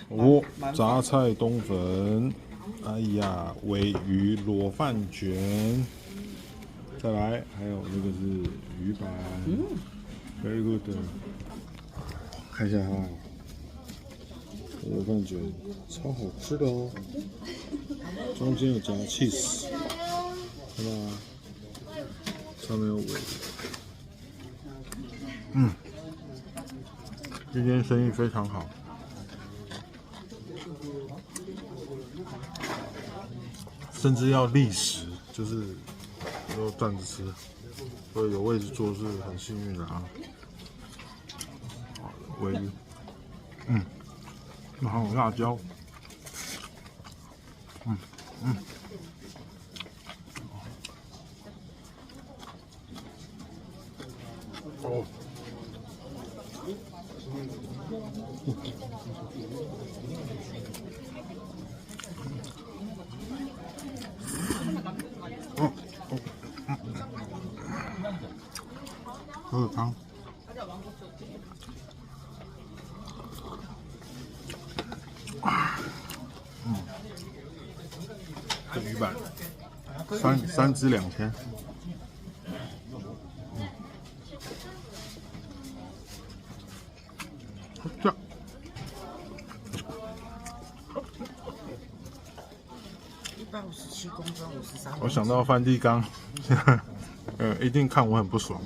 哦，榨菜冬粉，哎呀，尾鱼裸饭卷，再来，还有这个是鱼板，very good。看一下哈，裸饭卷超好吃的哦，中间有夹 cheese， 看到吗？上面有尾鱼。今天生意非常好。甚至要立食，就是要站着吃，所以有位置坐是很幸运的啊。尾鱼，然后辣椒，哦，喝汤。这鱼板三只2000。这样。157公分，53。我想到梵蒂冈，一定看我很不爽。